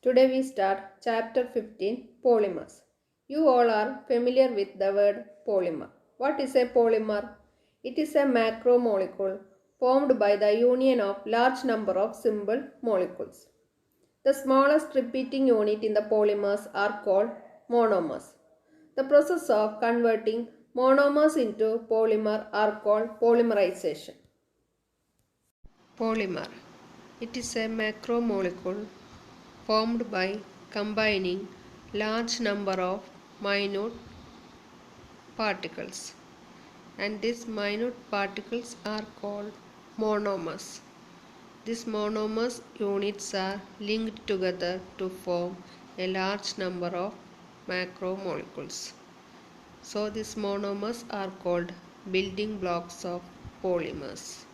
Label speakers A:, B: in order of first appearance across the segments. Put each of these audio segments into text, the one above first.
A: Today we start chapter 15 Polymers. You all are familiar with the word polymer. What is a polymer? It is a macromolecule formed by the union of large number of simple molecules. The smallest repeating unit in the polymers are called monomers. The process of converting monomers into polymer are called polymerization. Polymer. It is a macromolecule formed by combining large number of minute particles, and these minute particles are called monomers. These monomers units are linked together to form a large number of macromolecules. So these monomers are called building blocks of polymers,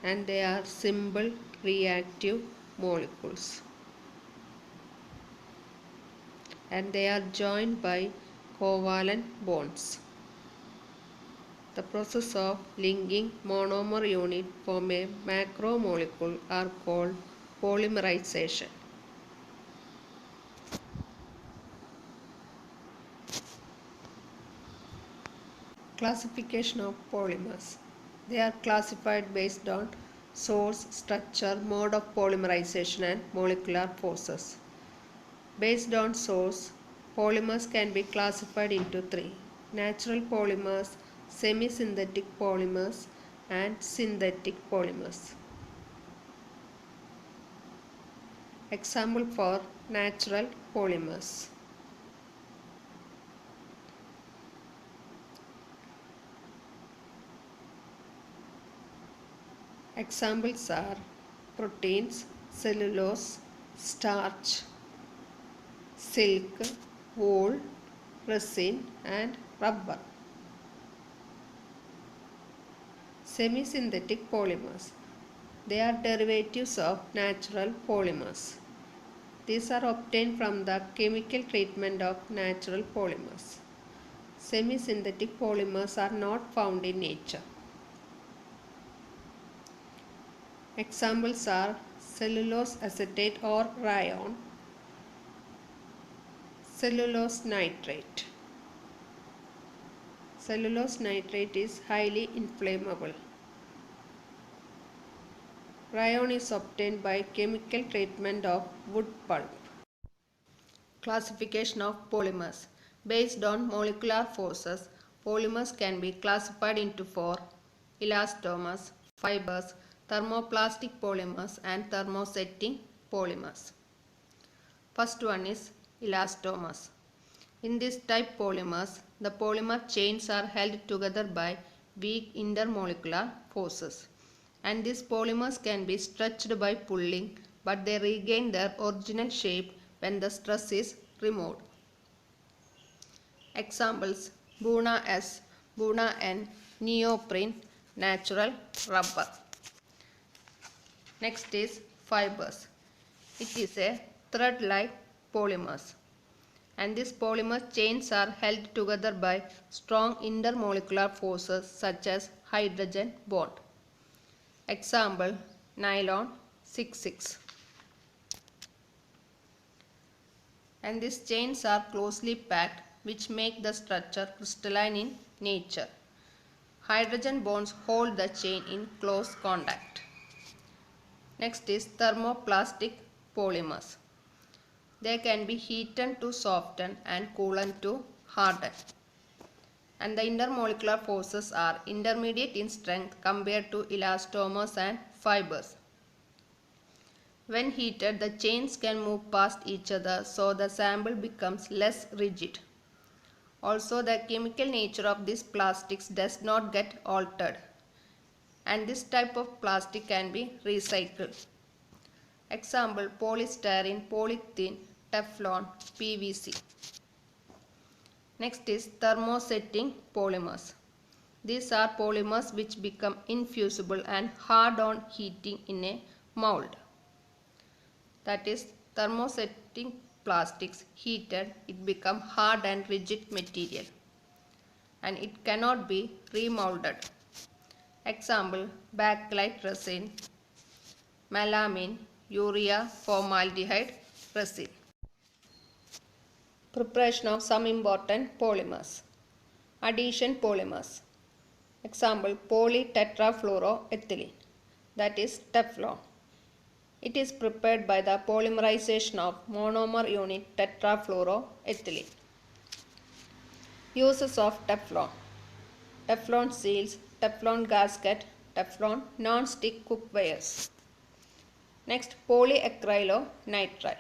A: and they are simple reactive molecules, and they are joined by covalent bonds. The process of linking monomer unit form a macromolecule are called polymerization. Classification of polymers. They are classified based on source, structure, mode of polymerization and molecular forces. Based on source, polymers can be classified into three: natural polymers, semi-synthetic polymers, and synthetic polymers. Example for natural polymers: examples are proteins, cellulose, starch, silk, wool, resin, and rubber. Semi-synthetic polymers. They are derivatives of natural polymers. These are obtained from the chemical treatment of natural polymers. Semi-synthetic polymers are not found in nature. Examples are cellulose acetate or rayon, cellulose nitrate. Cellulose nitrate is highly inflammable. Rayon is obtained by chemical treatment of wood pulp. Classification of polymers. Based on molecular forces, polymers can be classified into four: elastomers, fibers, thermoplastic polymers, and thermosetting polymers. First one is elastomers. In this type polymers, the polymer chains are held together by weak intermolecular forces, and these polymers can be stretched by pulling, but they regain their original shape when the stress is removed. Examples: Buna S, Buna N, neoprene, natural rubber. Next is fibers. It is a thread-like polymers, and these polymer chains are held together by strong intermolecular forces such as hydrogen bond. Example: nylon 6,6. And these chains are closely packed, which make the structure crystalline in nature. Hydrogen bonds hold the chain in close contact. Next is thermoplastic polymers. They can be heated to soften and cooled to harden, and the intermolecular forces are intermediate in strength compared to elastomers and fibers. When heated, the chains can move past each other, so the sample becomes less rigid. Also, the chemical nature of these plastics does not get altered, and this type of plastic can be recycled. Example: polystyrene, polythene, Teflon, PVC. Next is thermosetting polymers. These are polymers which become infusible and hard on heating in a mold. That is, thermosetting plastics heated, it becomes hard and rigid material, and it cannot be remolded. Example: bakelite resin, melamine, urea formaldehyde resin. Preparation of some important polymers. Addition polymers. Example, polytetrafluoroethylene, that is Teflon. It is prepared by the polymerization of monomer unit tetrafluoroethylene. Uses of Teflon. Teflon seals, Teflon gasket, Teflon non-stick cookwares. Next, polyacrylonitrile.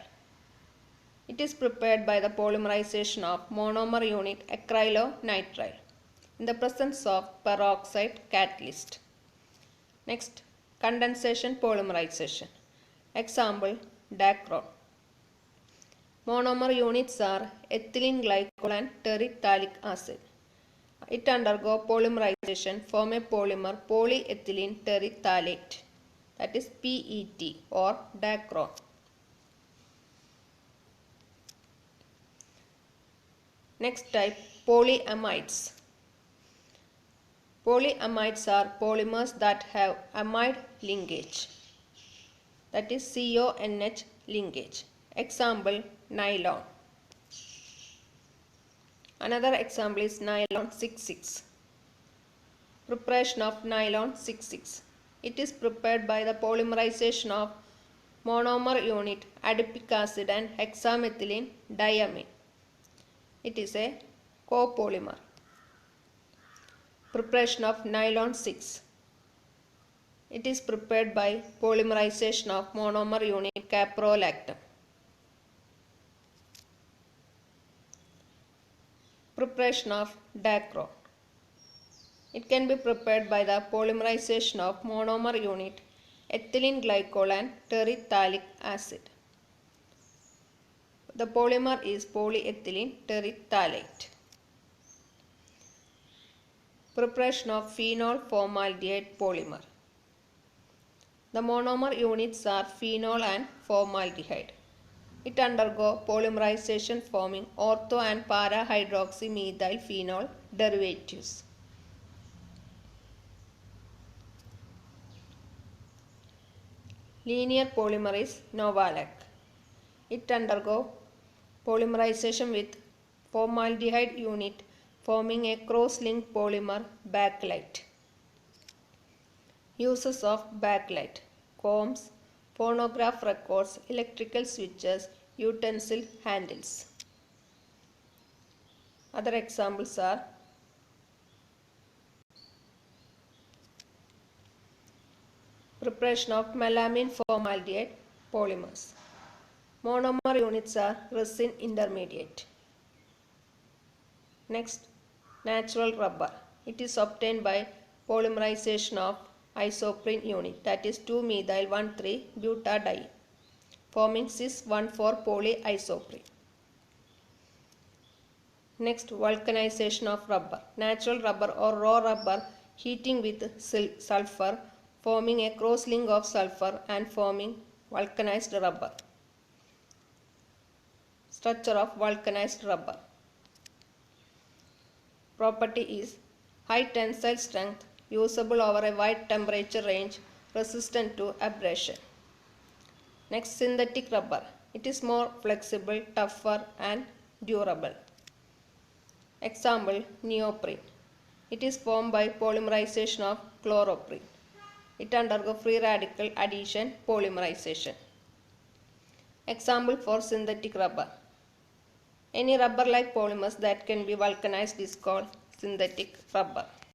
A: It is prepared by the polymerization of monomer unit acrylonitrile in the presence of peroxide catalyst. Next, condensation polymerization. Example, Dacron. Monomer units are ethylene glycol and terephthalic acid. It undergoes polymerization, form a polymer polyethylene terephthalate, that is PET or Dacron. Next type, polyamides. Polyamides are polymers that have amide linkage, that is CONH linkage. Example, nylon. Another example is nylon 6,6. Preparation of nylon 6,6. It is prepared by the polymerization of monomer unit adipic acid and hexamethylene diamine. It is a copolymer. Preparation of nylon 6. It is prepared by polymerization of monomer unit caprolactam. Preparation of Dacron. It can be prepared by the polymerization of monomer unit ethylene glycol and terephthalic acid. The polymer is polyethylene terephthalate. Preparation of phenol formaldehyde polymer. The monomer units are phenol and formaldehyde. It undergoes polymerization forming ortho and para-hydroxymethyl phenol derivatives. Linear polymer is Novalac. It undergoes polymerization with formaldehyde unit forming a cross-linked polymer bakelite. Uses of bakelite: combs, phonograph records, electrical switches, utensil handles. Other examples are preparation of melamine formaldehyde polymers. Monomer units are resin intermediate. Next, natural rubber. It is obtained by polymerization of isoprene unit, that is 2-methyl-1,3-butadiene, forming cis-1,4-polyisoprene. Next, vulcanization of rubber. Natural rubber or raw rubber heating with sulfur, forming a cross-link of sulfur and forming vulcanized rubber. Structure of vulcanized rubber. Property is high tensile strength, usable over a wide temperature range, resistant to abrasion. Next, synthetic rubber. It is more flexible, tougher and durable. Example, neoprene. It is formed by polymerization of chloroprene. It undergoes free radical addition polymerization. Example for synthetic rubber. Any rubber-like polymers that can be vulcanized is called synthetic rubber.